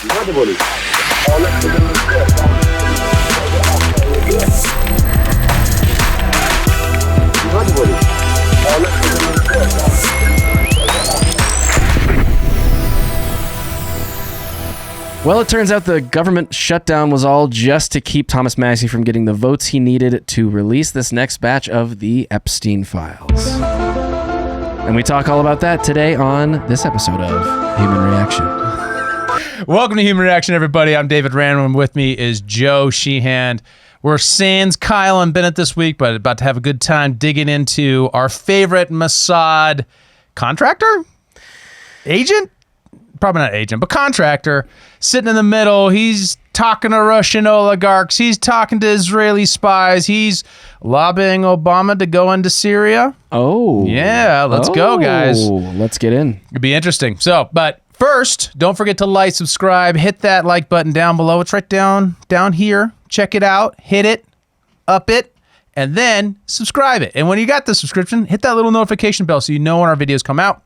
Well, it turns out the government shutdown was all just to keep Thomas Massie from getting the votes he needed to release this next batch of the Epstein Files. And we talk all about that today on this episode of Human Reaction. Welcome to Human Reaction, everybody. I'm David Random. With me is Joe Sheehan. We're sans Kyle and Bennett this week, but about to have a good time digging into our favorite Mossad contractor? Agent? Probably not agent, but contractor, sitting in the middle. He's talking to Russian oligarchs. He's talking to Israeli spies. He's lobbying Obama to go into Syria. Oh. Yeah, let's go, guys. Let's get in. It'd be interesting. So, but first, don't forget to like, subscribe, hit that like button down below. It's right down here. Check it out. Hit it, up it, and then subscribe it. And when you got the subscription, hit that little notification bell so you know when our videos come out.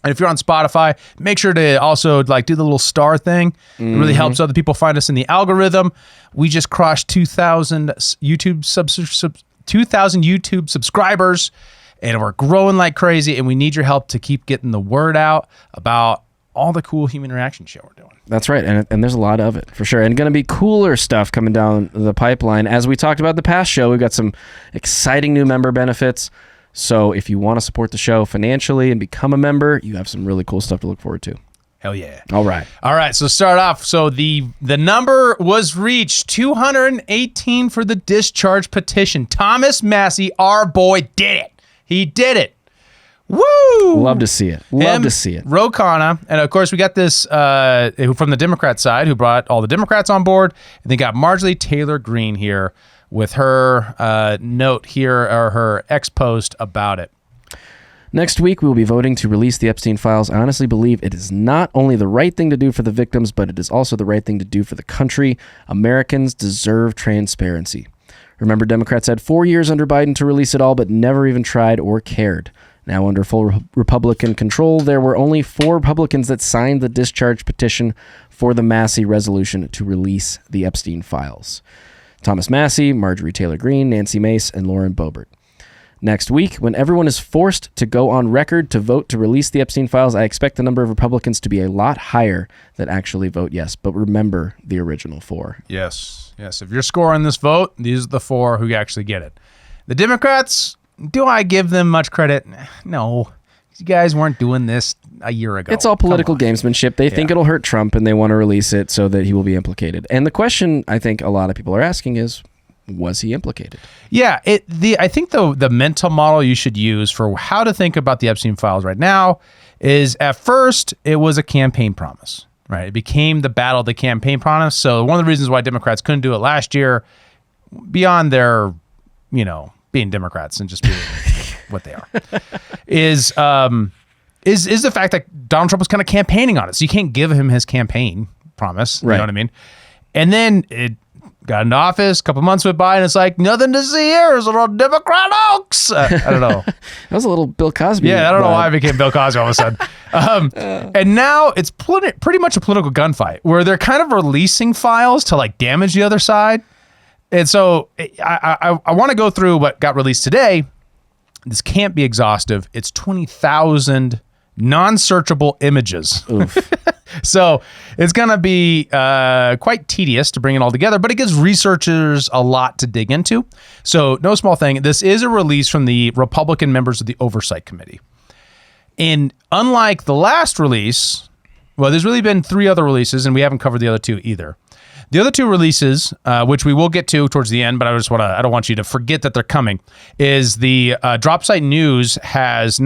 And if you're on Spotify, make sure to also do the little star thing. It really helps other people find us in the algorithm. We just crossed 2,000 YouTube subscribers, and we're growing like crazy. And we need your help to keep getting the word out about all the cool Human Reaction show we're doing. That's right, and there's a lot of it, for sure. And going to be cooler stuff coming down the pipeline. As we talked about in the past show, we've got some exciting new member benefits. So if you want to support the show financially and become a member, you have some really cool stuff to look forward to. Hell yeah. All right. So start off. So the number was reached, 218 for the discharge petition. Thomas Massie, our boy, did it. He did it. Woo! Love to see it. To see it. Rokana, and of course we got this from the Democrat side, who brought all the Democrats on board, and they got Marjorie Taylor Greene here with her note here, or her ex-post about it. Next week, we will be voting to release the Epstein Files. I honestly believe it is not only the right thing to do for the victims, but it is also the right thing to do for the country. Americans deserve transparency. Remember, Democrats had 4 years under Biden to release it all, but never even tried or cared. Now, under full Republican control, there were only 4 Republicans that signed the discharge petition for the Massie resolution to release the Epstein Files. Thomas Massie, Marjorie Taylor Greene, Nancy Mace, and Lauren Boebert. Next week, when everyone is forced to go on record to vote to release the Epstein Files, I expect the number of Republicans to be a lot higher that actually vote yes. But remember the original 4. Yes. If you're scoring this vote, these are the 4 who actually get it. The Democrats, do I give them much credit? No. You guys weren't doing this a year ago. It's all political gamesmanship. They think it'll hurt Trump, and they want to release it so that he will be implicated. And the question I think a lot of people are asking is, was he implicated? Yeah, I think the mental model you should use for how to think about the Epstein Files right now is, at first, it was a campaign promise, right? It became the battle of the campaign promise. So one of the reasons why Democrats couldn't do it last year, beyond their, being Democrats and just being what they are, is the fact that Donald Trump was kind of campaigning on it. So you can't give him his campaign promise. You know what I mean? And then it got into office, a couple months went by, and it's like, nothing to see here. It's a little Democrat hoax. I don't know. That was a little Bill Cosby. Yeah, I don't know why I became Bill Cosby all of a sudden. And now it's pretty much a political gunfight where they're kind of releasing files to damage the other side. And so I want to go through what got released today. This can't be exhaustive. It's 20,000 non-searchable images. Oof. So it's going to be quite tedious to bring it all together, but it gives researchers a lot to dig into. So no small thing. This is a release from the Republican members of the Oversight Committee. And unlike the last release, well, there's really been 3 other releases, and we haven't covered the other 2 either. The other 2 releases, which we will get to towards the end, but I don't want you to forget that they're coming, is the Dropsite News has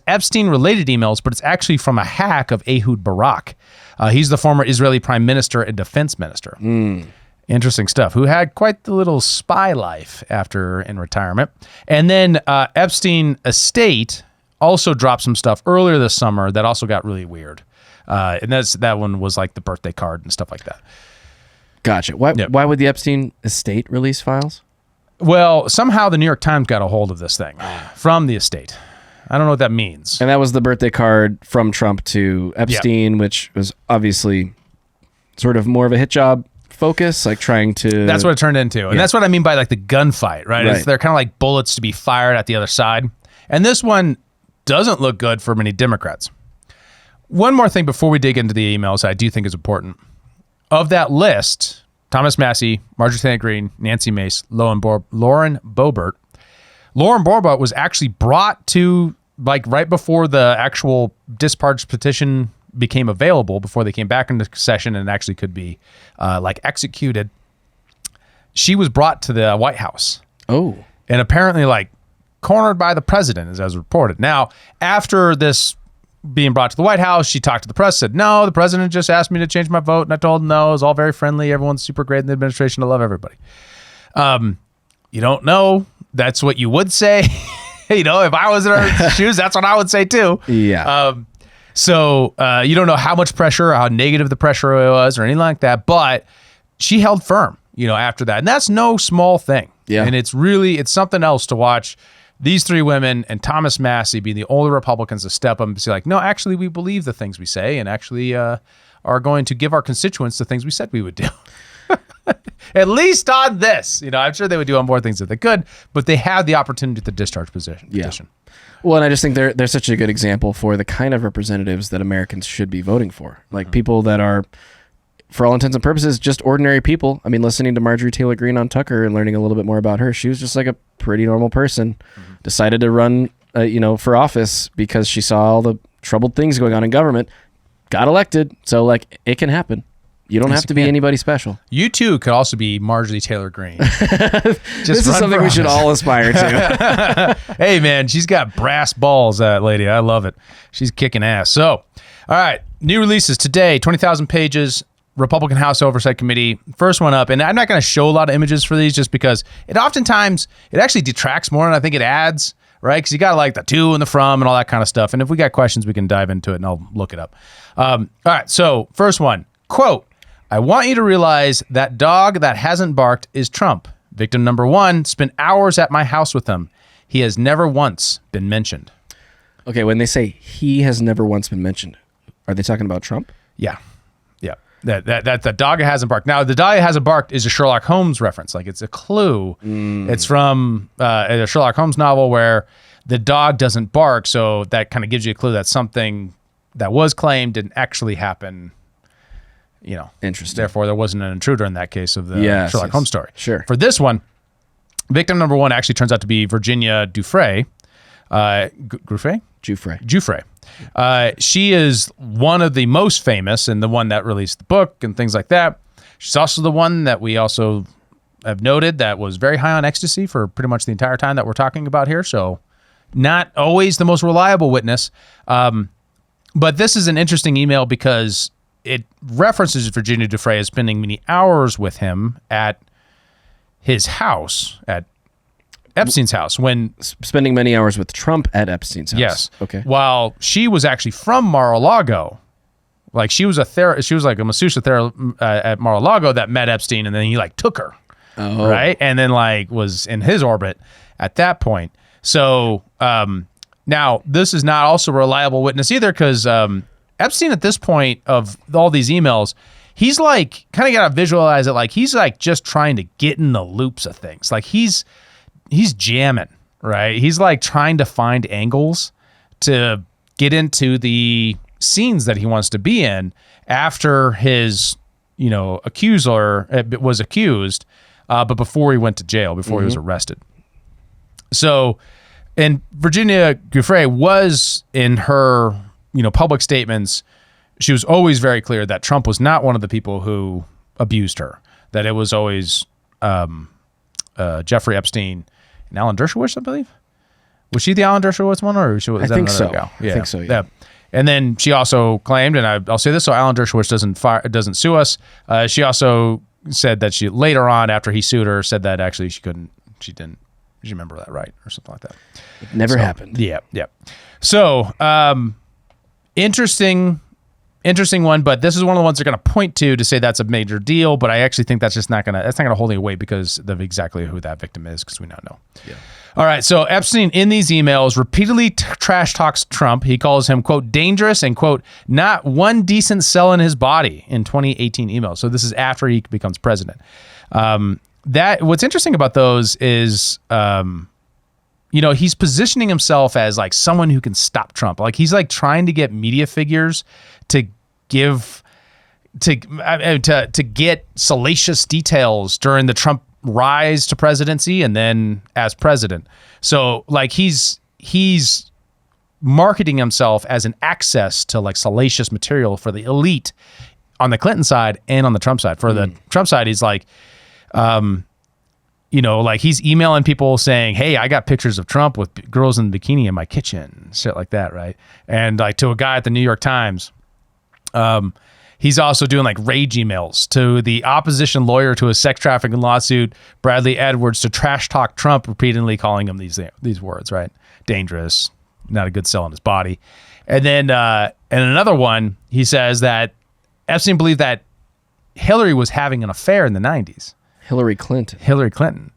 Epstein-related emails, but it's actually from a hack of Ehud Barak. He's the former Israeli prime minister and defense minister. Interesting stuff. Who had quite the little spy life in retirement. And then Epstein estate also dropped some stuff earlier this summer that also got really weird. And that one was like the birthday card and stuff like that. Gotcha. Why would the Epstein estate release files? Well, somehow the New York Times got a hold of this thing from the estate. I don't know what that means. And that was the birthday card from Trump to Epstein, which was obviously sort of more of a hit job focus, like trying to... That's what it turned into. And that's what I mean by like the gunfight, right? Right. They're kind of like bullets to be fired at the other side. And this one doesn't look good for many Democrats. One more thing before we dig into the emails I do think is important. Of that list, Thomas Massie, Marjorie Taylor Greene, Nancy Mace, Lauren Boebert. Lauren Boebert was actually brought to, like, right before the actual discharge petition became available, before they came back into session and actually could be, like, executed. She was brought to the White House. Oh. And apparently, like, cornered by the president, as reported. Now, after this being brought to the White House, she talked to the press, said, no, the president just asked me to change my vote. And I told him no, it was all very friendly. Everyone's super great in the administration. I love everybody. You don't know. That's what you would say. You know, if I was in her shoes, that's what I would say too. Yeah. So you don't know how much pressure or how negative the pressure was or anything like that, but she held firm, you know, after that. And that's no small thing. Yeah. And it's something else to watch these three women and Thomas Massie being the only Republicans to step up and say, like, no, actually, we believe the things we say and actually are going to give our constituents the things we said we would do. At least on this. You know, I'm sure they would do on more things if they could, but they have the opportunity to discharge petition. Yeah. Well, and I just think they're such a good example for the kind of representatives that Americans should be voting for. Like people that are, for all intents and purposes, just ordinary people. I mean, listening to Marjorie Taylor Greene on Tucker and learning a little bit more about her, she was just like a pretty normal person. Decided to run, for office because she saw all the troubled things going on in government. Got elected, so like it can happen. You don't have to be anybody special. You too could also be Marjorie Taylor Greene. This is something we should all aspire to. Hey man, she's got brass balls, that lady. I love it. She's kicking ass. So, all right, new releases today, 20,000 pages. Republican House Oversight Committee, first one up. And I'm not going to show a lot of images for these just because it actually detracts more than I think it adds, right? Because you got like the to and the from and all that kind of stuff. And if we got questions, we can dive into it and I'll look it up. All right, so first one, quote, I want you to realize that dog that hasn't barked is Trump. Victim number 1 spent hours at my house with him. He has never once been mentioned. Okay, when they say he has never once been mentioned, are they talking about Trump? Yeah. That the dog hasn't barked. Now, the dog hasn't barked is a Sherlock Holmes reference. Like, it's a clue. It's from a Sherlock Holmes novel where the dog doesn't bark, so that kind of gives you a clue that something that was claimed didn't actually happen. You know, interesting. Therefore, there wasn't an intruder in that case of the Sherlock Holmes story. Sure. For this one, victim number 1 actually turns out to be Virginia Giuffre. Giuffre. She is one of the most famous and the one that released the book and things like that. She's also the one that we also have noted that was very high on ecstasy for pretty much the entire time that we're talking about here. So not always the most reliable witness. But this is an interesting email because it references Virginia Giuffre as spending many hours with him at his house, at Epstein's house, when spending many hours with Trump at Epstein's house. Yes. Okay. While she was actually from Mar-a-Lago, like she was like a masseuse at Mar-a-Lago that met Epstein, and then he like took her, right, and then like was in his orbit at that point. So now this is not also a reliable witness either, because Epstein at this point of all these emails, he's like kind of got to visualize it like he's like just trying to get in the loops of things, like he's jamming, right? He's like trying to find angles to get into the scenes that he wants to be in after his, accuser was accused, but before he went to jail, before he was arrested. So, and Virginia Giuffre was in her, public statements, she was always very clear that Trump was not one of the people who abused her, that it was always Jeffrey Epstein and Alan Dershowitz, I believe. Was she the Alan Dershowitz one, or was that think another so. gal? I think so, yeah. And then she also claimed, and I'll say this so Alan Dershowitz doesn't sue us. She also said that she later on, after he sued her, said that actually she didn't remember that right or something like that. It never happened. Yeah. So interesting interesting one, but this is one of the ones they're going to point to say that's a major deal. But I actually think that's not going to hold any weight because of exactly who that victim is, because we now know. Yeah. All right. So Epstein in these emails repeatedly trash talks Trump. He calls him, quote, dangerous and, quote, not one decent cell in his body in 2018 emails. So this is after he becomes president. What's interesting about those is, he's positioning himself as like someone who can stop Trump. Like he's like trying to get media figures to get salacious details during the Trump rise to presidency and then as president. So like he's marketing himself as an access to like salacious material for the elite on the Clinton side and on the Trump side. For the Trump side, he's like, like he's emailing people saying, hey, I got pictures of Trump with girls in bikini in my kitchen, shit like that, right? And like to a guy at the New York Times, he's also doing like rage emails to the opposition lawyer to a sex trafficking lawsuit, Bradley Edwards, to trash talk Trump, repeatedly calling him these words, right? Dangerous, not a good cell in his body. And then and another one, he says that Epstein believed that Hillary was having an affair in the 90s. Hillary Clinton.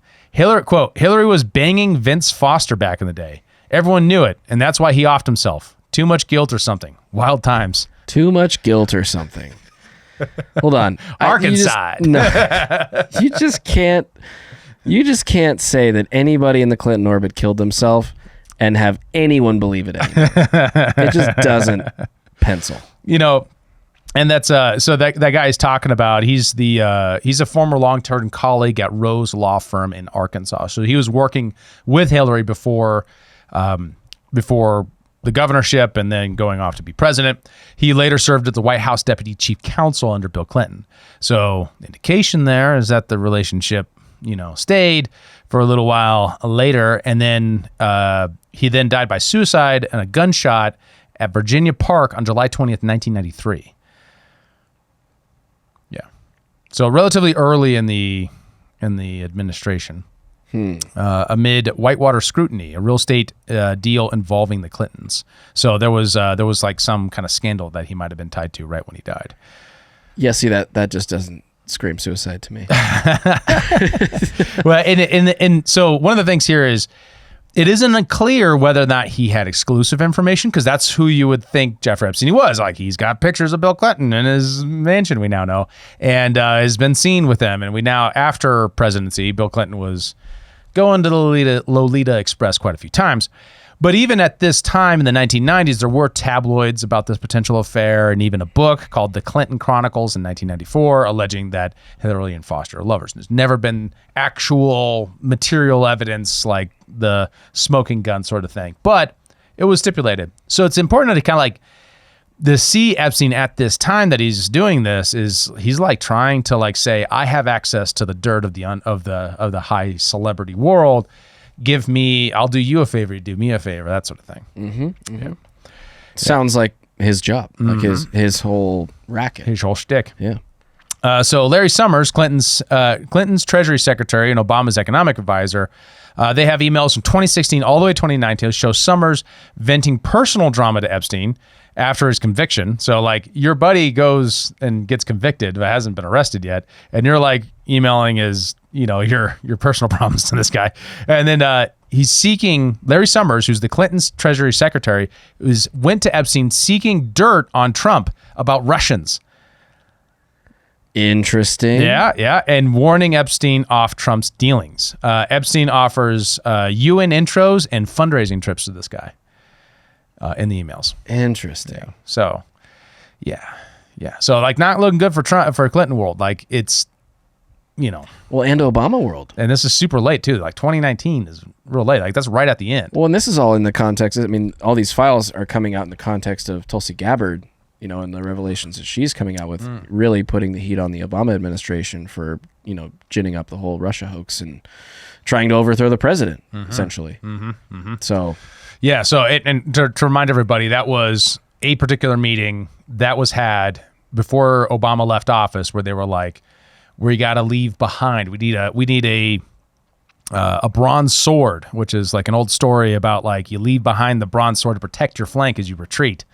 Quote, Hillary was banging Vince Foster back in the day. Everyone knew it, and that's why he offed himself. Too much guilt or something. Wild times. Too much guilt or something. Hold on. Arkansas. You just can't say that anybody in the Clinton orbit killed themselves and have anyone believe it anymore. It just doesn't pencil. And that's so that guy is talking about, he's a former long-term colleague at Rose Law Firm in Arkansas. So he was working with Hillary before the governorship and then going off to be president. He later served as the White House deputy chief counsel under Bill Clinton. So the indication there is that the relationship, stayed for a little while later. And then he then died by suicide and a gunshot at Virginia Park on July 20th, 1993. Yeah. So relatively early in the administration. Amid Whitewater scrutiny, a real estate deal involving the Clintons. So there was like some kind of scandal that he might have been tied to right when he died. Yeah, see that just doesn't scream suicide to me. Well, and so one of the things here is it isn't clear whether or not he had exclusive information, because that's who you would think Jeffrey Epstein was. Like he's got pictures of Bill Clinton in his mansion, we now know, and has been seen with them. And we now, after presidency, Bill Clinton was going to the Lolita Express quite a few times. But even at this time in the 1990s, there were tabloids about this potential affair, and even a book called The Clinton Chronicles in 1994 alleging that Hillary and Foster are lovers. There's never been actual material evidence like the smoking gun sort of thing, but it was stipulated. So it's important to kind of like to see Epstein at this time that he's doing this is he's like trying to like say, I have access to the dirt of the high celebrity world. I'll do you a favor, you do me a favor, that sort of thing. Mm-hmm. Yeah. Sounds like his job, like his whole racket, his whole shtick. Yeah. So Larry Summers, Clinton's Treasury Secretary and Obama's economic advisor, they have emails from 2016 all the way to 2019 that show Summers venting personal drama to Epstein after his conviction. So like your buddy goes and gets convicted but hasn't been arrested yet, and you're like emailing his your personal problems to this guy. And then he's seeking, Larry Summers, who's the Clinton's Treasury Secretary, went to Epstein seeking dirt on Trump about Russians. Interesting. Yeah, and warning Epstein off Trump's dealings. Epstein offers UN intros and fundraising trips to this guy in the emails. Interesting. Yeah. So, yeah. So, like, not looking good for Trump, for Clinton world. Like, it's, Well, and Obama world. And this is super late, too. Like, 2019 is real late. Like, that's right at the end. Well, and this is all in the context. I mean, all these files are coming out in the context of Tulsi Gabbard, and the revelations that she's coming out with, really putting the heat on the Obama administration for, ginning up the whole Russia hoax and trying to overthrow the president, essentially. So, yeah. So, and to remind everybody, that was a particular meeting that was had before Obama left office, where they were like, "We got to leave behind. We need a bronze sword," which is like an old story about like you leave behind the bronze sword to protect your flank as you retreat.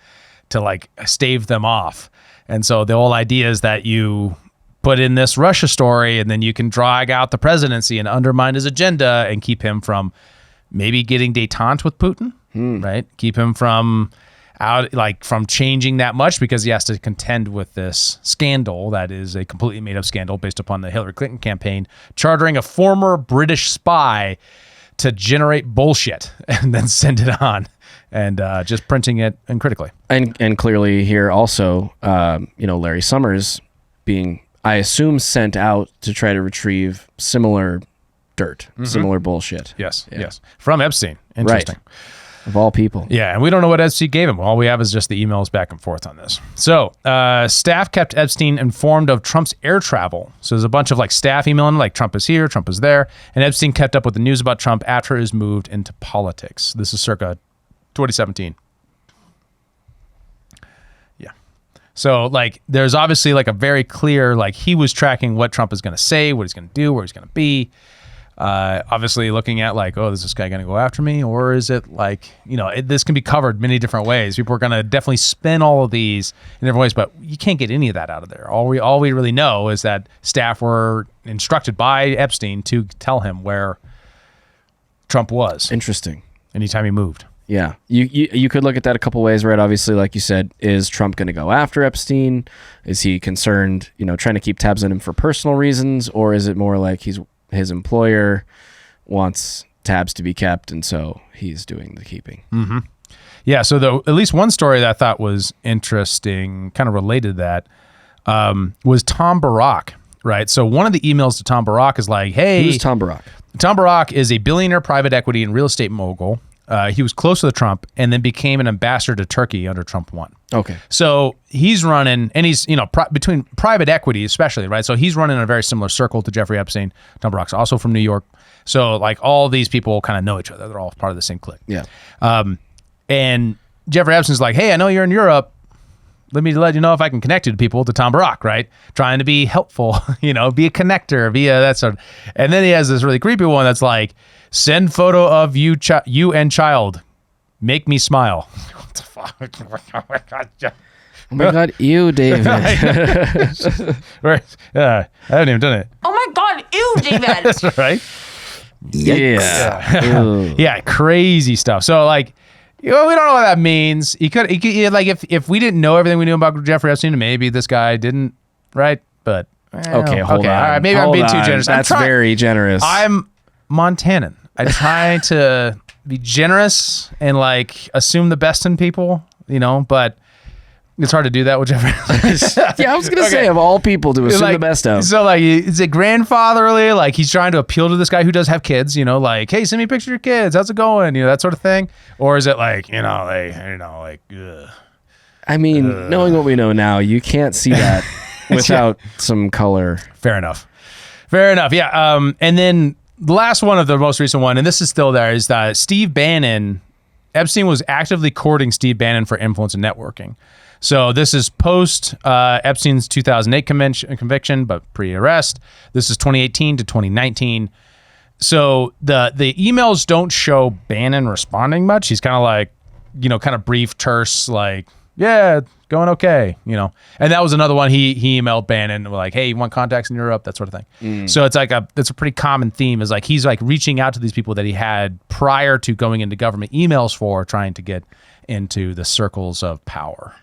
to like stave them off. And so the whole idea is that you put in this Russia story and then you can drag out the presidency and undermine his agenda and keep him from maybe getting détente with Putin, right? Keep him from changing that much because he has to contend with this scandal that is a completely made up scandal based upon the Hillary Clinton campaign, chartering a former British spy to generate bullshit and then send it on and just printing it uncritically. And clearly here also, Larry Summers being, I assume, sent out to try to retrieve similar dirt, similar bullshit. Yes, yes. From Epstein. Interesting. Right. Of all people. Yeah, and we don't know what Epstein gave him. All we have is just the emails back and forth on this. So, staff kept Epstein informed of Trump's air travel. So there's a bunch of like staff emailing, like Trump is here, Trump is there. And Epstein kept up with the news about Trump after he was moved into politics. This is circa 2017. Yeah. So like, there's obviously like a very clear, like he was tracking what Trump is going to say, what he's going to do, where he's going to be. Obviously looking at like, oh, is this guy going to go after me? Or is it like, this can be covered many different ways. People are going to definitely spin all of these in different ways, but you can't get any of that out of there. All we really know is that staff were instructed by Epstein to tell him where Trump was. Interesting. Anytime he moved. Yeah. You could look at that a couple ways, right? Obviously, like you said, is Trump going to go after Epstein? Is he concerned, trying to keep tabs on him for personal reasons? Or is it more like his employer wants tabs to be kept, and so he's doing the keeping? Mm-hmm. Yeah, so at least one story that I thought was interesting, kind of related to that, was Tom Barak, right? So one of the emails to Tom Barak is like, hey... Who's Tom Barak? Tom Barak is a billionaire private equity and real estate mogul. He was close to Trump and then became an ambassador to Turkey under Trump 1. Okay. So he's running, and he's, between private equity especially, right? So he's running in a very similar circle to Jeffrey Epstein. Tom Barak's also from New York. So like all these people kind of know each other. They're all part of the same clique. Yeah. And Jeffrey Epstein's like, hey, I know you're in Europe. Let me let you know if I can connect you to people, to Tom Barak, right? Trying to be helpful, be a connector, be a that sort of. And then he has this really creepy one that's like, send photo of you and child. Make me smile. What the fuck? Oh my God. Oh my God, ew, David. I haven't even done it. Oh my God, ew, David. That's right. Yeah. Yeah, crazy stuff. So like, we don't know what that means. He could like if we didn't know everything we knew about Jeffrey Epstein, maybe this guy didn't, right? But Okay, hold on. All right, maybe I'm being too generous. That's very generous. I'm Montanan. I try to be generous and like assume the best in people, but it's hard to do that with Jeffrey. Yeah, I was going to say, of all people, to assume the best of. So like, is it grandfatherly? Like he's trying to appeal to this guy who does have kids, like, hey, send me a picture of your kids. How's it going? That sort of thing. Or is it like, ugh. I mean, knowing what we know now, you can't see that without some color. Fair enough. Yeah. And then the last one of the most recent one, and this is still there, is that Steve Bannon, Epstein was actively courting Steve Bannon for influence and networking. So this is post Epstein's 2008 conviction, but pre-arrest. This is 2018 to 2019. So the emails don't show Bannon responding much. He's kind of like, kind of brief, terse, like, yeah, going okay, And that was another one. He emailed Bannon like, hey, you want contacts in Europe, that sort of thing. So it's like it's a pretty common theme, is like he's like reaching out to these people that he had prior to going into government emails for, trying to get into the circles of power.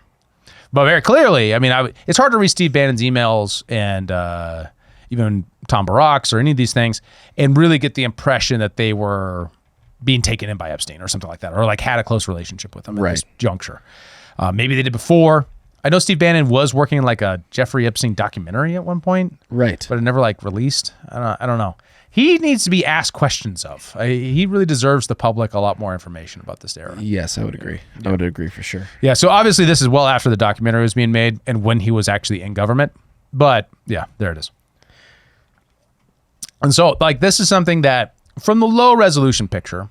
But very clearly, I mean, it's hard to read Steve Bannon's emails and even Tom Barak's or any of these things and really get the impression that they were being taken in by Epstein or something like that, or like had a close relationship with him at this juncture. Maybe they did before. I know Steve Bannon was working in like a Jeffrey Epstein documentary at one point, right? But it never like released. I don't know. He needs to be asked questions of. He really deserves the public a lot more information about this era. Yes, I would agree. I would agree for sure. Yeah, so obviously this is well after the documentary was being made and when he was actually in government. But yeah, there it is. And so like this is something that from the low resolution picture,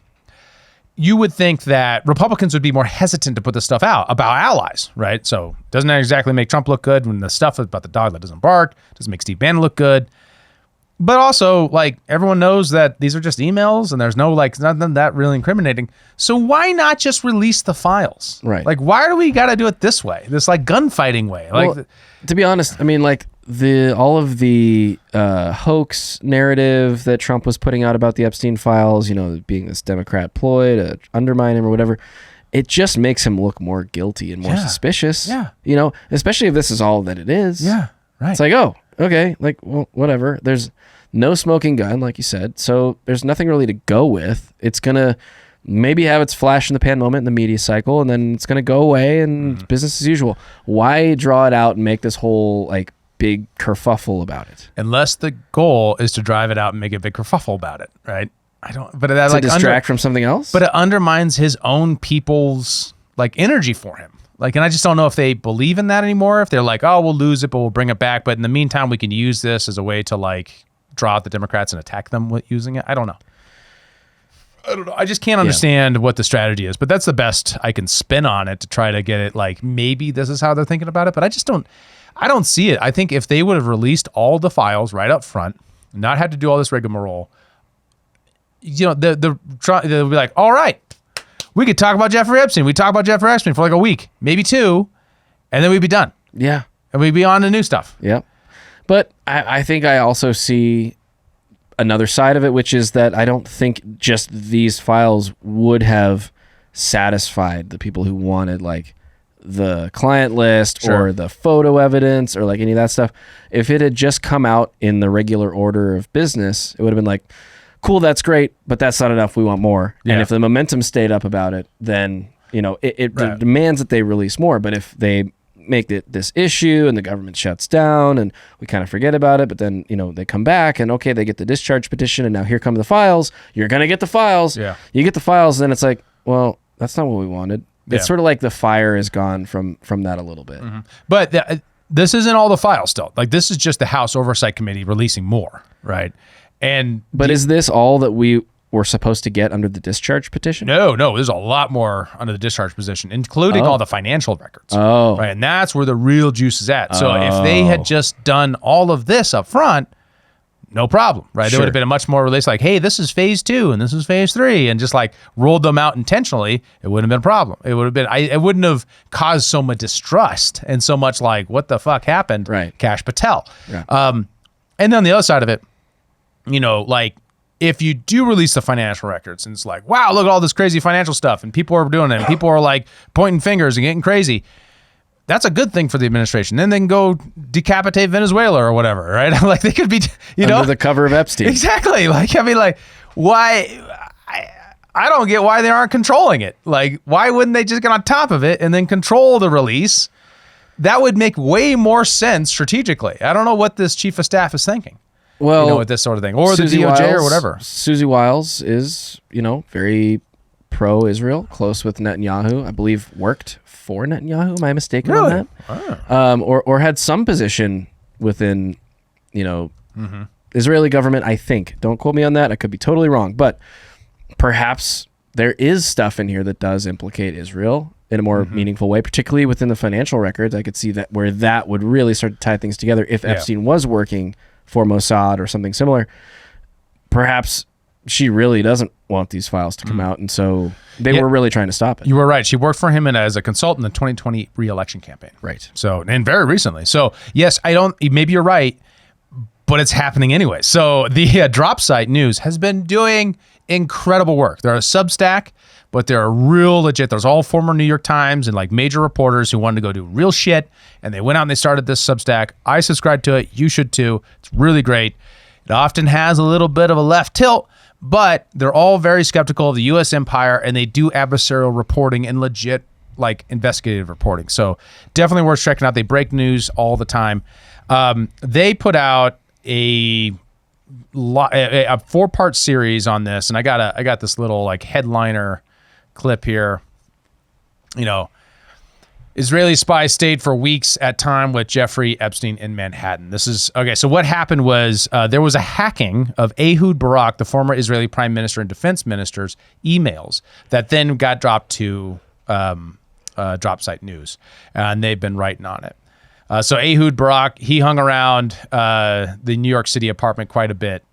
you would think that Republicans would be more hesitant to put this stuff out about allies, right? So it doesn't exactly make Trump look good when the stuff about the dog that doesn't bark doesn't make Steve Bannon look good. But also, like, everyone knows that these are just emails and there's no, like, nothing that really incriminating. So why not just release the files? Right. Like, why do we got to do it this way? This, like, gunfighting way? Like, well, to be honest, I mean, like, all of the hoax narrative that Trump was putting out about the Epstein Files, you know, being this Democrat ploy to undermine him or whatever, it just makes him look more guilty and more suspicious. Yeah. You know, especially if this is all that it is. Yeah. Right. It's like, oh, okay, like, well, whatever. There's no smoking gun, like you said, so there's nothing really to go with. It's going to maybe have its flash in the pan moment in the media cycle, and then it's going to go away and business as usual. Why draw it out and make this whole, like, big kerfuffle about it? Unless the goal is to drive it out and make a big kerfuffle about it, right? I don't, but that, to like, distract from something else? But it undermines his own people's, like, energy for him. Like, and I just don't know if they believe in that anymore. If they're like, oh, we'll lose it, but we'll bring it back. But in the meantime, we can use this as a way to, like, draw out the Democrats and attack them with using it. I don't know. I just can't understand what the strategy is. But that's the best I can spin on it to try to get it, like, maybe this is how they're thinking about it. But I don't see it. I think if they would have released all the files right up front, not had to do all this rigmarole, you know, they'll be like, all right, we could talk about Jeffrey Epstein. We talk about Jeffrey Epstein for like a week, maybe 2, and then we'd be done. Yeah. And we'd be on to new stuff. Yeah. But I think I also see another side of it, which is that I don't think just these files would have satisfied the people who wanted, like, the client list or the photo evidence or, like, any of that stuff. If it had just come out in the regular order of business, it would have been like, cool, that's great, but that's not enough. We want more. Yeah. And if the momentum stayed up about it, then, you know, it demands that they release more. But if they make it this issue and the government shuts down and we kind of forget about it, but then, you know, they come back and, okay, they get the discharge petition and now here come the files. You're going to get the files. Yeah. You get the files, then it's like, well, that's not what we wanted. It's sort of like the fire is gone from that a little bit. Mm-hmm. But this isn't all the files still. Like, this is just the House Oversight Committee releasing more, right? But is this all that we were supposed to get under the discharge petition? No, there's a lot more under the discharge petition, including all the financial records. Oh. Right, and that's where the real juice is at. So if they had just done all of this up front, no problem, right? There would have been a much more release, like, hey, this is phase 2 and this is phase 3, and just, like, rolled them out intentionally. It wouldn't have been a problem. It would have been, it wouldn't have caused so much distrust and so much, like, what the fuck happened? Right. Kash Patel. Yeah. And then on the other side of it, you know, like, if you do release the financial records and it's like, wow, look at all this crazy financial stuff and people are doing it and people are, like, pointing fingers and getting crazy, that's a good thing for the administration. Then they can go decapitate Venezuela or whatever, right? Like, they could be, you know, under the cover of Epstein. Exactly. Like, I mean, like, why? I don't get why they aren't controlling it. Like, why wouldn't they just get on top of it and then control the release? That would make way more sense strategically. I don't know what this chief of staff is thinking. Well, you know, with this sort of thing, or Susie the DOJ Wiles, or whatever. Susie Wiles is, you know, very pro-Israel, close with Netanyahu. I believe worked for Netanyahu. Am I mistaken on that? Or had some position within, you know, Israeli government, I think. Don't quote me on that. I could be totally wrong. But perhaps there is stuff in here that does implicate Israel in a more meaningful way, particularly within the financial records. I could see that where that would really start to tie things together if Epstein was working for Mossad or something similar. Perhaps she really doesn't want these files to come out, and so they were really trying to stop it. You were right. She worked for him as a consultant in the 2020 re-election campaign. Right. So, and very recently. So, yes, maybe you're right, but it's happening anyway. So the Dropsite News has been doing incredible work. They're a Substack, but they're real legit. There's all former New York Times and, like, major reporters who wanted to go do real shit, and they went out and they started this Substack. I subscribe to it. You should too. It's really great. It often has a little bit of a left tilt, but they're all very skeptical of the U.S. empire, and they do adversarial reporting and legit, like, investigative reporting. So definitely worth checking out. They break news all the time. They put out a 4-part series on this, and I got this little, like, headliner clip here. You know, Israeli spy stayed for weeks at time with Jeffrey Epstein in Manhattan. This is okay. So what happened was there was a hacking of Ehud Barak, the former Israeli prime minister and defense minister's emails, that then got dropped to Dropsite News, and they've been writing on it. So Ehud Barak, he hung around the New York City apartment quite a bit,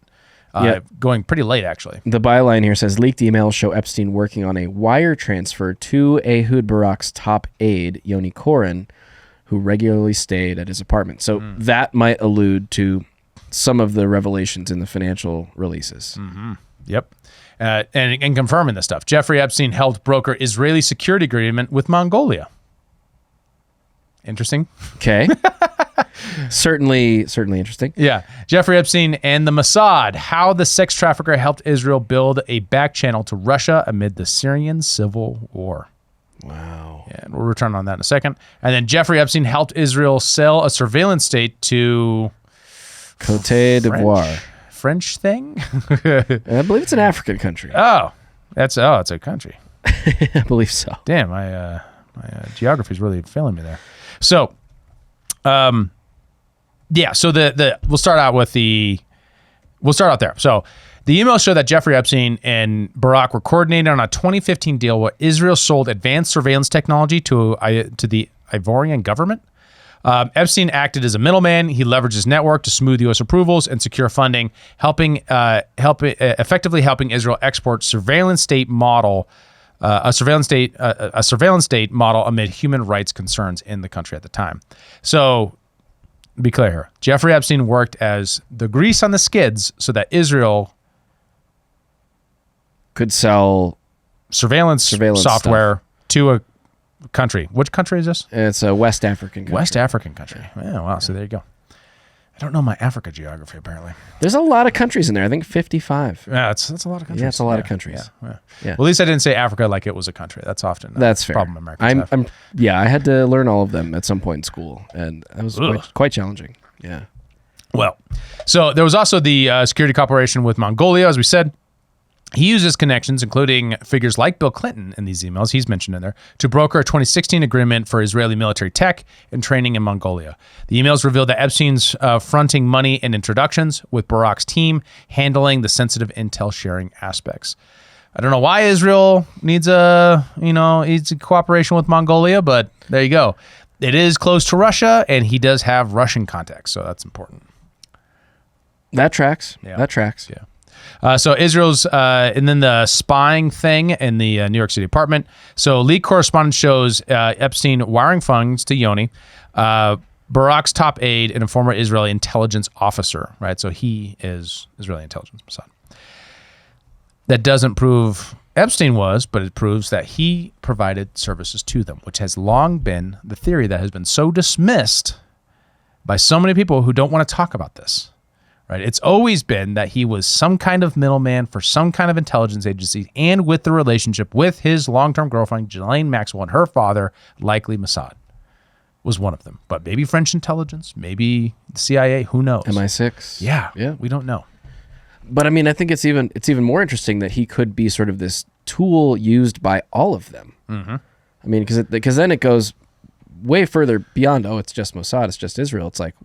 going pretty late, actually. The byline here says, leaked emails show Epstein working on a wire transfer to Ehud Barak's top aide, Yoni Koren, who regularly stayed at his apartment. So that might allude to some of the revelations in the financial releases. Mm-hmm. Yep. And confirming this stuff, Jeffrey Epstein helped broker Israeli security agreement with Mongolia. Interesting. Okay. certainly interesting. Yeah. Jeffrey Epstein and the Mossad, how the sex trafficker helped Israel build a back channel to Russia amid the Syrian civil war. Wow. Yeah, and we'll return on that in a second. And then Jeffrey Epstein helped Israel sell a surveillance state to Côte d'Ivoire. French thing? I believe it's an African country. It's a country. I believe so. Damn, my geography is really failing me there. So, so we'll start out there. So the emails show that Jeffrey Epstein and Barak were coordinated on a 2015 deal where Israel sold advanced surveillance technology to the Ivorian government. Epstein acted as a middleman. He leveraged his network to smooth U.S. approvals and secure funding, effectively helping Israel export a surveillance state model amid human rights concerns in the country at the time. So, to be clear here, Jeffrey Epstein worked as the grease on the skids so that Israel could sell surveillance software stuff to a country. Which country is this? It's a West African country. West African country. Yeah, wow. So there you go. I don't know my Africa geography, apparently. There's a lot of countries in there. I think 55. Yeah, that's a lot of countries. Yeah, it's a lot of countries. Yeah. Yeah. Well, at least I didn't say Africa like it was a country. That's often that's fair. Problem Americans have. I had to learn all of them at some point in school, and that was quite challenging. Yeah. Well, so there was also the security cooperation with Mongolia, as we said. He uses connections, including figures like Bill Clinton in these emails, he's mentioned in there, to broker a 2016 agreement for Israeli military tech and training in Mongolia. The emails reveal that Epstein's fronting money and introductions, with Barak's team handling the sensitive intel sharing aspects. I don't know why Israel needs a cooperation with Mongolia, but there you go. It is close to Russia, and he does have Russian contacts, so that's important. That tracks. Yeah. That tracks. Yeah. So Israel's, and then the spying thing in the New York City apartment. So leaked correspondence shows Epstein wiring funds to Yoni, Barak's top aide, and a former Israeli intelligence officer, right? So he is Israeli intelligence, Mossad. That doesn't prove Epstein was, but it proves that he provided services to them, which has long been the theory that has been so dismissed by so many people who don't want to talk about this. Right. It's always been that he was some kind of middleman for some kind of intelligence agency, and with the relationship with his long-term girlfriend, Ghislaine Maxwell, and her father, likely Mossad was one of them. But maybe French intelligence, maybe the CIA, who knows? MI6. Yeah, Yeah. we don't know. But I mean, I think it's even more interesting that he could be sort of this tool used by all of them. Mm-hmm. I mean, because then it goes way further beyond, it's just Mossad, it's just Israel. It's like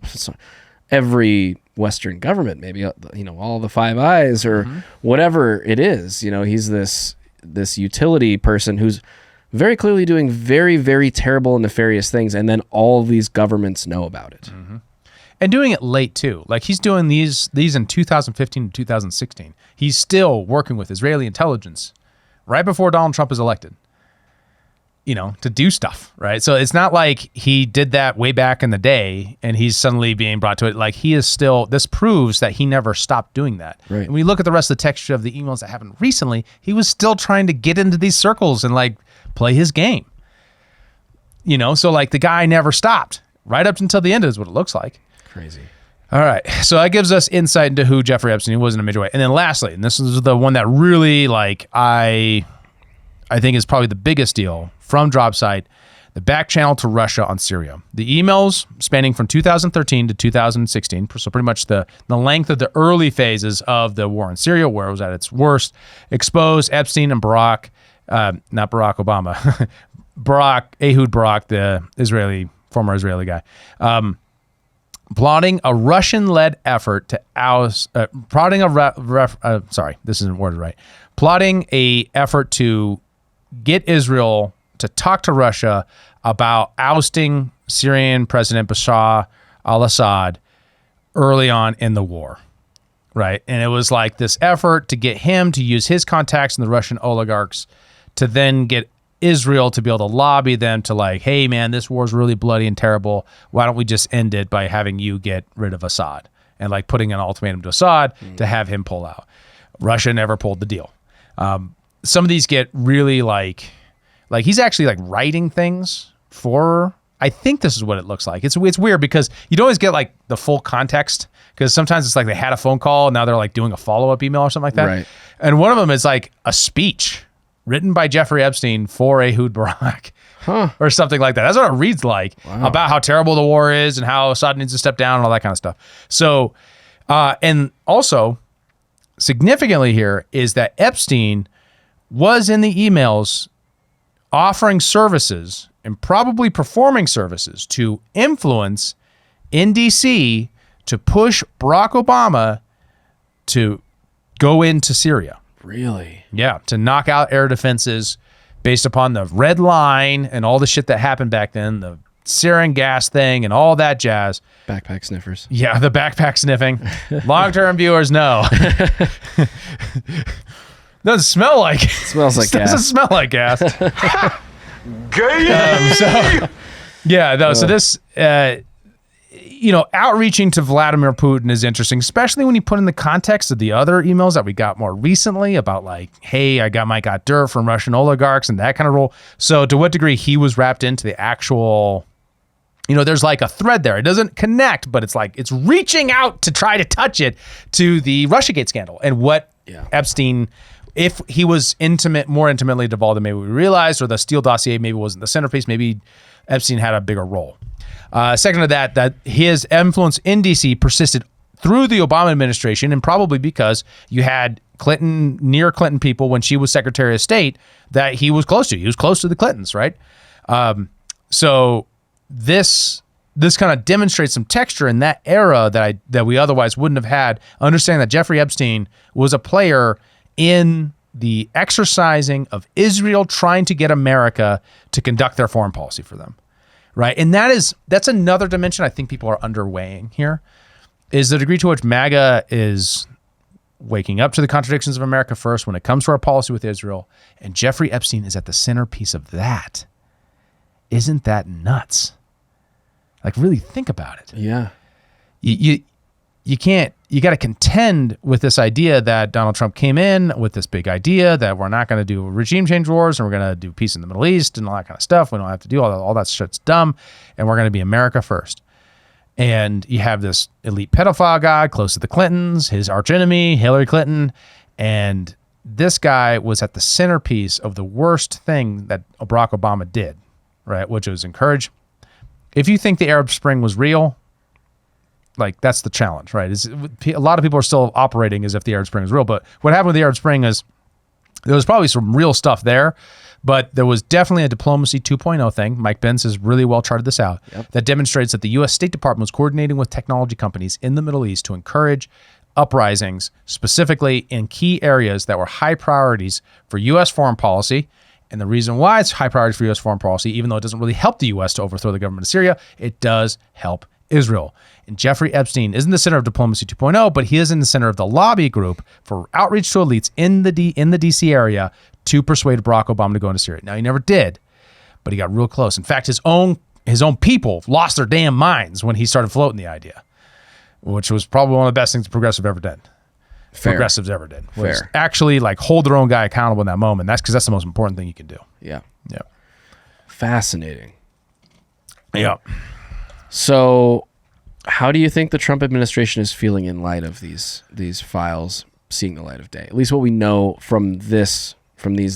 every Western government, maybe, all the Five Eyes or whatever it is. He's this utility person who's very clearly doing very, very terrible and nefarious things, and then all of these governments know about it. Mm-hmm. And doing it late too. Like he's doing these in 2015 and 2016. He's still working with Israeli intelligence right before Donald Trump is elected, to do stuff, right? So it's not like he did that way back in the day and he's suddenly being brought to it. Like he is still, this proves that he never stopped doing that. Right. And we look at the rest of the texture of the emails that happened recently, he was still trying to get into these circles and play his game. So the guy never stopped right up until the end is what it looks like. Crazy. All right. So that gives us insight into who Jeffrey Epstein was in a major way. And then lastly, and this is the one that really I think is probably the biggest deal from Dropsite, the back channel to Russia on Syria. The emails spanning from 2013 to 2016, so pretty much the length of the early phases of the war in Syria, where it was at its worst, exposed Epstein and Barak, not Barack Obama, Ehud Barak, the former Israeli guy, plotting a Russian-led effort to oust, plotting a effort to get Israel to talk to Russia about ousting Syrian President Bashar al-Assad early on in the war, right? And it was like this effort to get him to use his contacts in the Russian oligarchs to then get Israel to be able to lobby them to like, hey man, this war is really bloody and terrible. Why don't we just end it by having you get rid of Assad? And like putting an ultimatum to Assad to have him pull out. Russia never pulled the deal. Some of these get really like he's actually like writing things for, I think this is what it looks like. It's weird because you don't always get like the full context, because sometimes it's like they had a phone call and now they're like doing a follow-up email or something like that. Right. And one of them is like a speech written by Jeffrey Epstein for Ehud Barak. Or something like that. That's what it reads like, about how terrible the war is and how Assad needs to step down and all that kind of stuff. So, and also significantly here is that Epstein was in the emails offering services and probably performing services to influence in DC to push Barack Obama to go into Syria. Really? Yeah, to knock out air defenses based upon the red line and all the shit that happened back then, the sarin gas thing and all that jazz. Backpack sniffers. Yeah, the backpack sniffing. Long-term viewers know. Doesn't smell like it. Smells like gas. Doesn't smell like gas. So this, outreaching to Vladimir Putin is interesting, especially when you put in the context of the other emails that we got more recently about like, hey, I got dirt from Russian oligarchs and that kind of role. So to what degree he was wrapped into the actual, there's like a thread there. It doesn't connect, but it's like, it's reaching out to try to touch it to the Russiagate scandal and what Epstein, if he was more intimately involved than maybe we realized, or the Steele dossier maybe wasn't the centerpiece, maybe Epstein had a bigger role. Second to that his influence in DC persisted through the Obama administration, and probably because you had near Clinton people when she was Secretary of State that he was close to. He was close to the Clintons, right? So this kind of demonstrates some texture in that era that we otherwise wouldn't have had. Understanding that Jeffrey Epstein was a player in the exercising of Israel trying to get America to conduct their foreign policy for them. Right. And that's another dimension I think people are underweighing here, is the degree to which MAGA is waking up to the contradictions of America first when it comes to our policy with Israel. And Jeffrey Epstein is at the centerpiece of that. Isn't that nuts? Like, really think about it. Yeah. You got to contend with this idea that Donald Trump came in with this big idea that we're not going to do regime change wars and we're going to do peace in the Middle East and all that kind of stuff. We don't have to do all that shit's dumb, and we're going to be America first. And you have this elite pedophile guy close to the Clintons, his archenemy, Hillary Clinton, and this guy was at the centerpiece of the worst thing that Barack Obama did, right? Which was encourage. If you think the Arab Spring was real, like, that's the challenge, right? A lot of people are still operating as if the Arab Spring is real, but what happened with the Arab Spring is there was probably some real stuff there, but there was definitely a diplomacy 2.0 thing. Mike Benz has really well charted this out. That demonstrates that the U.S. State Department was coordinating with technology companies in the Middle East to encourage uprisings, specifically in key areas that were high priorities for U.S. foreign policy. And the reason why it's high priority for U.S. foreign policy, even though it doesn't really help the U.S. to overthrow the government of Syria, it does help Israel. And Jeffrey Epstein isn't the center of Diplomacy 2.0, but he is in the center of the lobby group for outreach to elites in the DC area to persuade Barack Obama to go into Syria. Now, he never did, but he got real close. In fact, his own people lost their damn minds when he started floating the idea, which was probably one of the best things the progressives ever did. Was actually like hold their own guy accountable in that moment. That's because that's the most important thing you can do. Yeah. Yeah. Fascinating. Yeah. So how do you think the Trump administration is feeling in light of these files seeing the light of day? At least what we know from these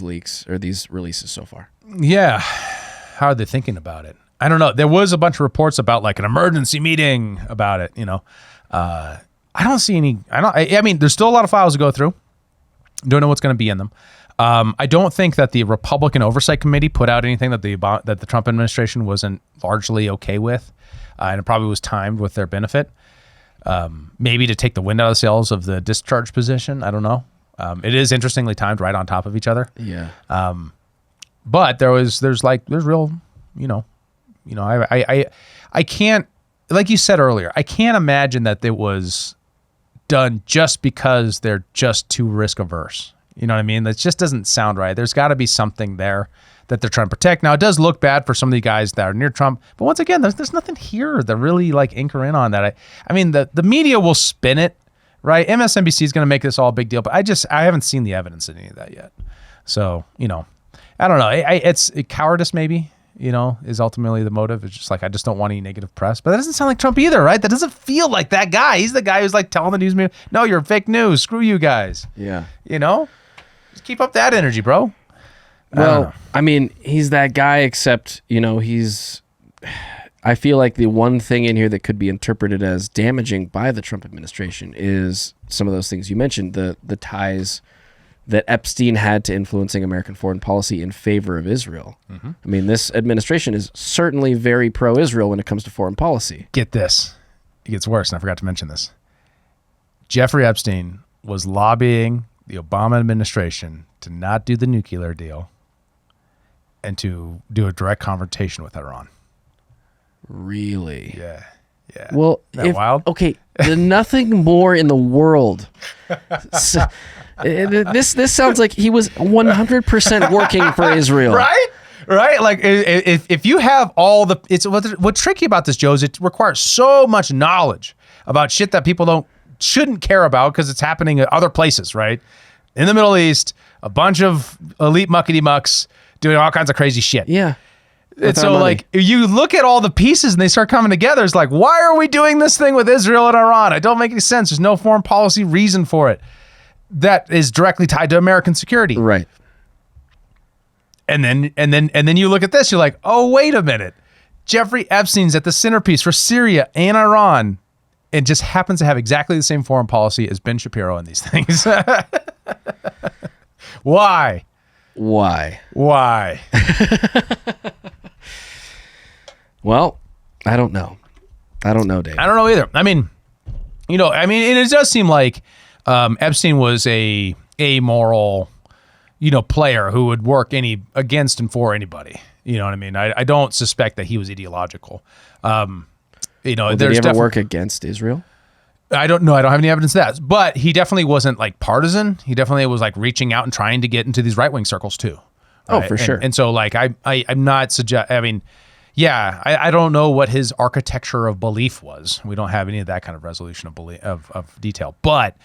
leaks or these releases so far. Yeah. How are they thinking about it? I don't know. There was a bunch of reports about like an emergency meeting about it, I don't see any. I mean, there's still a lot of files to go through. Don't know what's going to be in them. I don't think that the Republican Oversight Committee put out anything that the Trump administration wasn't largely okay with, and it probably was timed with their benefit. Maybe to take the wind out of the sails of the discharge position. I don't know. It is interestingly timed right on top of each other. Yeah. But there's real, I can't, like you said earlier, I can't imagine that it was done just because they're just too risk averse. You know what I mean? That just doesn't sound right. There's got to be something there that they're trying to protect. Now, it does look bad for some of the guys that are near Trump, but once again, there's nothing here that really like anchor in on that. I mean, the media will spin it, right? MSNBC is going to make this all a big deal, but I haven't seen the evidence in any of that yet. So, I don't know. It's cowardice maybe, is ultimately the motive. It's just like, I just don't want any negative press. But that doesn't sound like Trump either, right? That doesn't feel like that guy. He's the guy who's like telling the news media, no, you're fake news. Screw you guys. Yeah. Just keep up that energy, bro. Well, I mean, he's that guy, except, I feel like the one thing in here that could be interpreted as damaging by the Trump administration is some of those things you mentioned, the ties that Epstein had to influencing American foreign policy in favor of Israel. Mm-hmm. I mean, this administration is certainly very pro-Israel when it comes to foreign policy. Get this. It gets worse, and I forgot to mention this. Jeffrey Epstein was lobbying the Obama administration to not do the nuclear deal and to do a direct confrontation with Iran. Really? Yeah. Well, Isn't that wild? Okay, nothing more in the world. This sounds like he was 100% working for Israel. Right? Like if you have all the, what's tricky about this, Joe, is it requires so much knowledge about shit that people shouldn't care about because it's happening at other places, right? In the Middle East, a bunch of elite muckety mucks doing all kinds of crazy shit. Yeah. And so like you look at all the pieces and they start coming together. It's like, why are we doing this thing with Israel and Iran? It don't make any sense. There's no foreign policy reason for it that is directly tied to American security. Right. And then you look at this, you're like, oh, wait a minute. Jeffrey Epstein's at the centerpiece for Syria and Iran and just happens to have exactly the same foreign policy as Ben Shapiro and these things. Why? Well, I don't know, Dave. I don't know either. I mean, and it does seem like Epstein was a amoral, player who would work against and for anybody. You know what I mean? I don't suspect that he was ideological. Did he ever work against Israel? I don't know. I don't have any evidence of that. But he definitely wasn't like partisan. He definitely was like reaching out and trying to get into these right-wing circles too. Right? Oh, for sure. And so like I'm not I don't know what his architecture of belief was. We don't have any of that kind of resolution of belief of detail. But,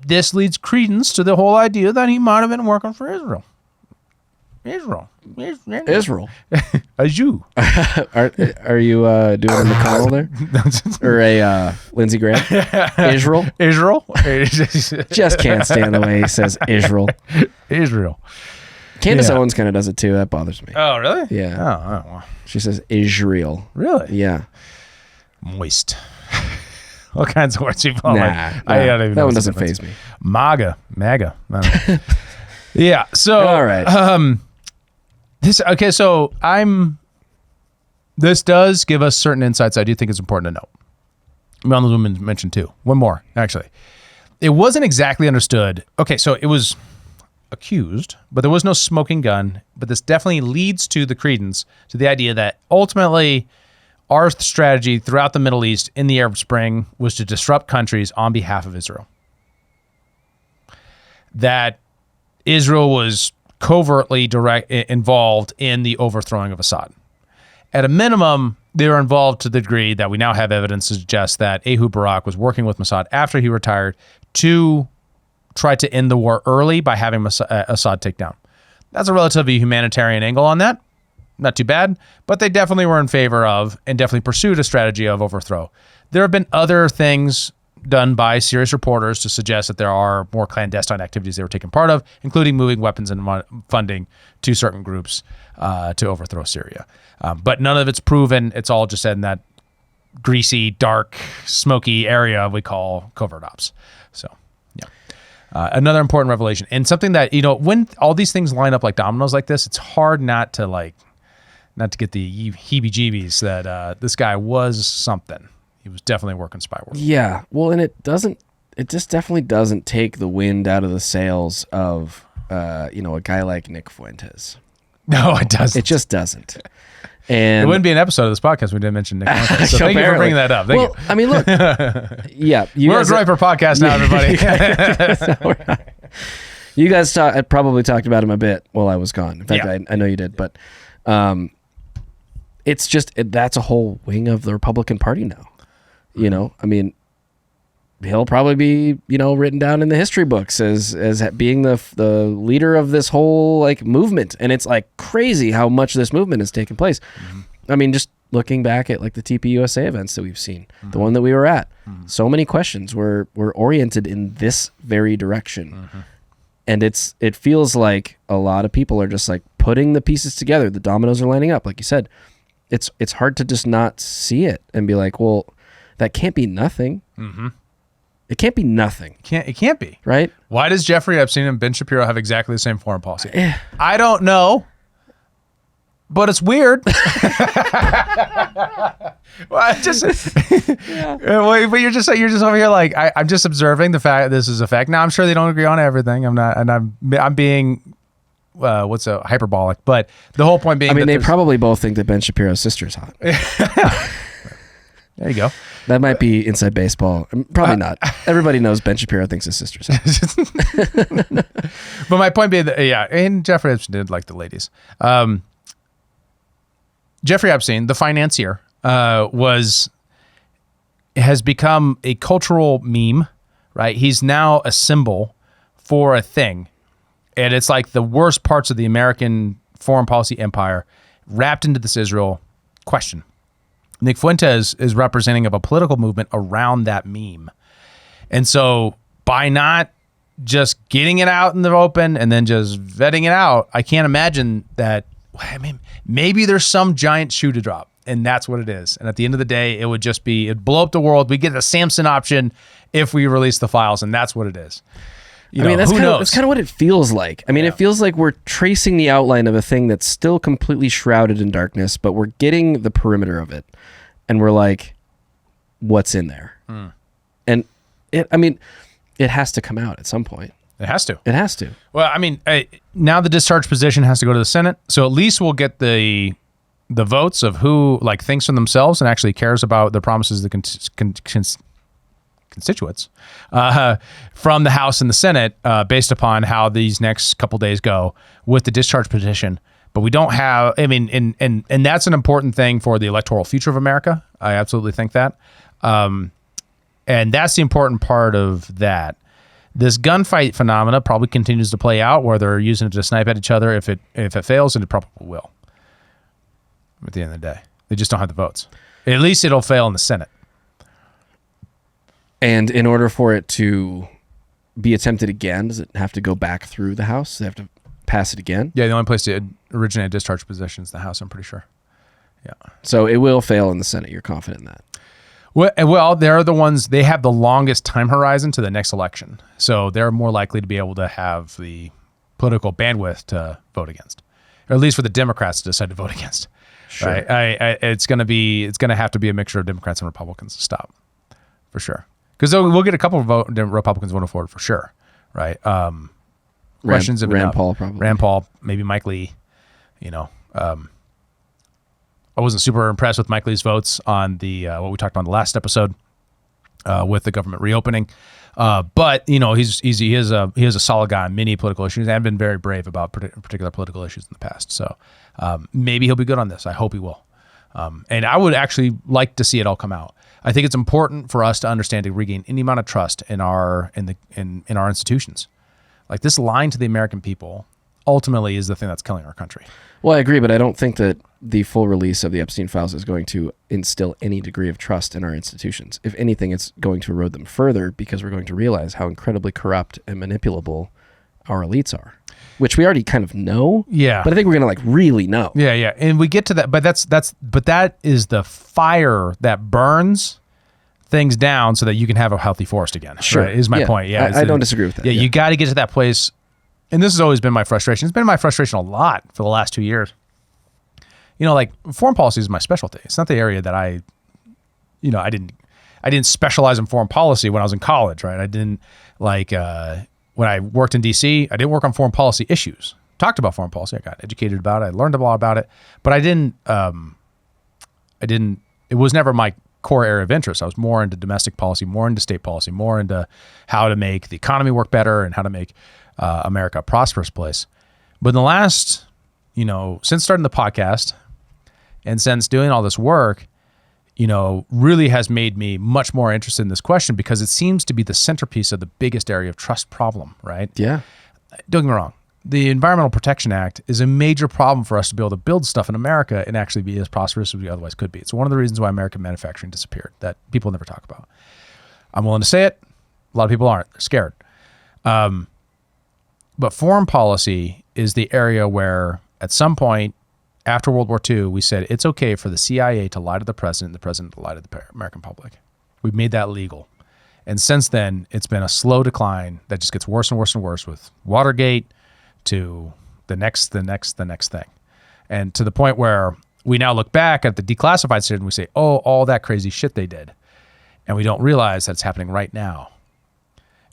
this leads credence to the whole idea that he might have been working for Israel. Israel. A Jew. Are you doing a McConnell there? Or a Lindsey Graham? Israel? Just can't stand the way he says Israel. Candace Owens kind of does it too. That bothers me. Oh, really? Yeah. Oh, well. She says Israel. Really? Yeah. Moist. All kinds of words you follow. I don't even know. That one doesn't faze me. MAGA. I don't know. Yeah. So, all right. This does give us certain insights I do think is important to know. One of the women mentioned too. One more, actually. It wasn't exactly understood. Okay, so it was accused, but there was no smoking gun. But this definitely leads to the credence to the idea that ultimately our strategy throughout the Middle East in the Arab Spring was to disrupt countries on behalf of Israel. That Israel was covertly involved in the overthrowing of Assad. At a minimum, they were involved to the degree that we now have evidence to suggest that Ehud Barak was working with Mossad after he retired to try to end the war early by having Assad take down. That's a relatively humanitarian angle on that. Not too bad, but they definitely were in favor of and definitely pursued a strategy of overthrow. There have been other things done by serious reporters to suggest that there are more clandestine activities they were taking part of, including moving weapons and funding to certain groups to overthrow Syria. But none of it's proven. It's all just said in that greasy, dark, smoky area we call covert ops. So, yeah. Another important revelation, and something that, when all these things line up like dominoes like this, it's hard not to get the heebie-jeebies that this guy was something. He was definitely working spy work. Yeah. Well, and it just definitely doesn't take the wind out of the sails of, a guy like Nick Fuentes. No, it doesn't. It just doesn't. It And wouldn't be an episode of this podcast if we didn't mention Nick Fuentes. So thank you for bringing that up. Thank you. I mean, look, yeah, We're a Groiper podcast now, everybody. You guys probably talked about him a bit while I was gone. In fact, I know you did, but it's just that's a whole wing of the Republican Party now. You know, I mean, he'll probably be written down in the history books as being the leader of this whole like movement, and it's like crazy how much this movement has taken place. I mean, just looking back at like the TPUSA events that we've seen, the one that we were at, so many questions were oriented in this very direction. And it feels like a lot of people are just like putting the pieces together. The dominoes are lining up. Like you said, it's hard to just not see it and be like, well, that can't be nothing. It can't be nothing. It can't be. Right? Why does Jeffrey Epstein and Ben Shapiro have exactly the same foreign policy? I don't know, but it's weird. Well, but you're just over here like I'm just observing the fact that this is a fact. Now I'm sure they don't agree on everything. I'm not, and I'm being hyperbolic, but the whole point being, I mean, they probably both think that Ben Shapiro's sister's hot. There you go. That might be inside baseball. Probably not. Everybody knows Ben Shapiro thinks his sister's hot. But my point being that, and Jeffrey Epstein did like the ladies. Jeffrey Epstein, the financier, has become a cultural meme, right? He's now a symbol for a thing. And it's like the worst parts of the American foreign policy empire wrapped into this Israel question. Nick Fuentes is representing of a political movement around that meme. And so by not just getting it out in the open and then just vetting it out, I can't imagine that, I mean, maybe there's some giant shoe to drop, and that's what it is. And at the end of the day, it'd blow up the world. We get a Samson option if we release the files, and that's what it is. That's kind of what it feels like. I mean, It feels like we're tracing the outline of a thing that's still completely shrouded in darkness, but we're getting the perimeter of it. And we're like, what's in there? And it has to come out at some point. It has to. It has to. Well, I mean, now the discharge position has to go to the Senate. So at least we'll get the votes of who like thinks for themselves and actually cares about the promises of the constituents from the House and the Senate based upon how these next couple days go with the discharge petition. But we don't have, I mean, and that's an important thing for the electoral future of America. I absolutely think that. And that's the important part of that. This gunfight phenomena probably continues to play out where they're using it to snipe at each other. If it fails, and it probably will. At the end of the day, they just don't have the votes. At least it'll fail in the Senate. And in order for it to be attempted again, does it have to go back through the House? They have to pass it again? Yeah, the only place to originate a discharge position is the House, I'm pretty sure. Yeah. So it will fail in the Senate. You're confident in that? Well, they're the ones, they have the longest time horizon to the next election. So they're more likely to be able to have the political bandwidth to vote against, or at least for the Democrats to decide to vote against. Sure. Right? It's going to have to be a mixture of Democrats and Republicans to stop, for sure. Because we'll get a couple of Republicans voting for it for sure, right? Questions have been Rand up. Paul, probably. Rand Paul, maybe Mike Lee. I wasn't super impressed with Mike Lee's votes on the what we talked about in the last episode with the government reopening. But he is a solid guy on many political issues and been very brave about particular political issues in the past. So maybe he'll be good on this. I hope he will. And I would actually like to see it all come out. I think it's important for us to understand to regain any amount of trust in our institutions. Like this line to the American people ultimately is the thing that's killing our country. Well, I agree, but I don't think that the full release of the Epstein Files is going to instill any degree of trust in our institutions. If anything, it's going to erode them further because we're going to realize how incredibly corrupt and manipulable our elites are, which we already kind of know. Yeah. But I think we're going to really know. Yeah, yeah. And we get to that, but that is the fire that burns things down so that you can have a healthy forest again. Sure. Right, is my point. Yeah. I don't disagree with that. Yeah, you got to get to that place. And this has always been my frustration. It's been my frustration a lot for the last 2 years. Like foreign policy is my specialty. It's not the area that I didn't specialize in foreign policy when I was in college, right? I didn't when I worked in DC, I didn't work on foreign policy issues talked about foreign policy. I got educated about it. I learned a lot about it, but I didn't, it was never my core area of interest. I was more into domestic policy, more into state policy, more into how to make the economy work better and how to make America a prosperous place. But in the last, since starting the podcast and since doing all this work, really has made me much more interested in this question because it seems to be the centerpiece of the biggest area of trust problem, right? Yeah. Don't get me wrong. The Environmental Protection Act is a major problem for us to be able to build stuff in America and actually be as prosperous as we otherwise could be. It's one of the reasons why American manufacturing disappeared that people never talk about. I'm willing to say it. A lot of people aren't. They're scared. But foreign policy is the area where at some point after World War II, we said it's okay for the CIA to lie to the president and the president to lie to the American public. We've made that legal. And since then, it's been a slow decline that just gets worse and worse and worse with Watergate to the next thing. And to the point where we now look back at the declassified shit and we say, oh, all that crazy shit they did. And we don't realize that it's happening right now.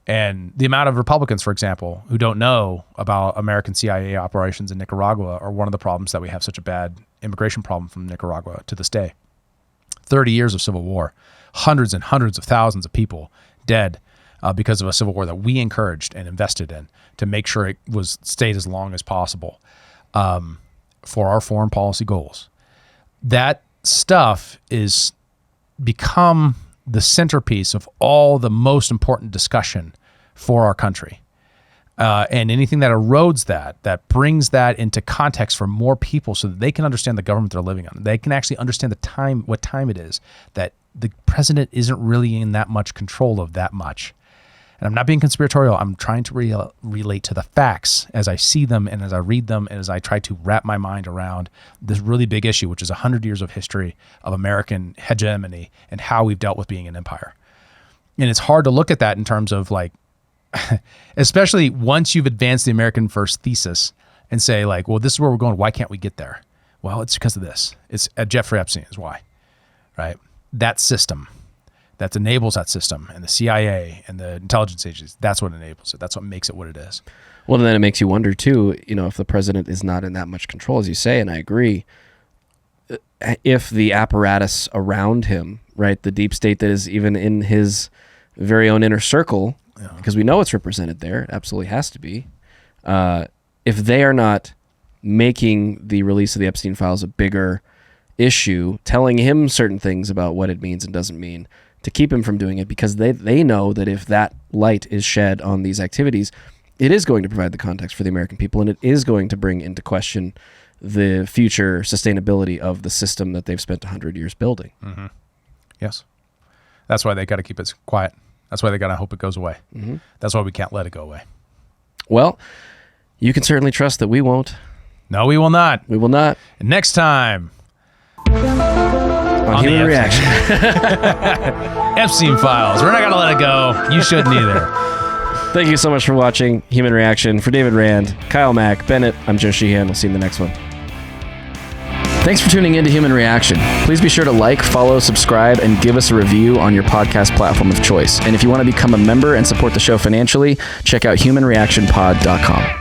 And the amount of Republicans, for example, who don't know about American CIA operations in Nicaragua are one of the problems that we have such a bad immigration problem from Nicaragua to this day. 30 years of civil war, hundreds and hundreds of thousands of people dead because of a civil war that we encouraged and invested in to make sure it stayed as long as possible for our foreign policy goals. That stuff is become the centerpiece of all the most important discussion for our country. And anything that erodes that brings that into context for more people so that they can understand the government they're living on. They can actually understand what time it is, that the president isn't really in that much control of that much. And I'm not being conspiratorial. I'm trying to relate to the facts as I see them and as I read them and as I try to wrap my mind around this really big issue, which is 100 years of history of American hegemony and how we've dealt with being an empire. And it's hard to look at that in terms of like, especially once you've advanced the American first thesis and say like, well, this is where we're going. Why can't we get there? Well, it's because of this. It's Jeffrey Epstein is why, right? That system that enables that system and the CIA and the intelligence agencies, that's what enables it. That's what makes it what it is. Well, and then it makes you wonder too, if the president is not in that much control, as you say, and I agree, if the apparatus around him, right, the deep state that is even in his very own inner circle, because we know it's represented there, it absolutely has to be, if they are not making the release of the Epstein Files a bigger issue, telling him certain things about what it means and doesn't mean, to keep him from doing it, because they know that if that light is shed on these activities, it is going to provide the context for the American people, and it is going to bring into question the future sustainability of the system that they've spent 100 years building. Mm-hmm. Yes. That's why they got to keep it quiet. That's why they got to hope it goes away. Mm-hmm. That's why we can't let it go away. Well, you can certainly trust that we won't. No, we will not. We will not. And next time on Human Reaction. Epstein Files. We're not going to let it go. You shouldn't either. Thank you so much for watching Human Reaction. For David Rand, Kyle Mack, Bennett, I'm Joe Sheehan. We'll see you in the next one. Thanks for tuning in to Human Reaction. Please be sure to like, follow, subscribe, and give us a review on your podcast platform of choice. And if you want to become a member and support the show financially, check out humanreactionpod.com.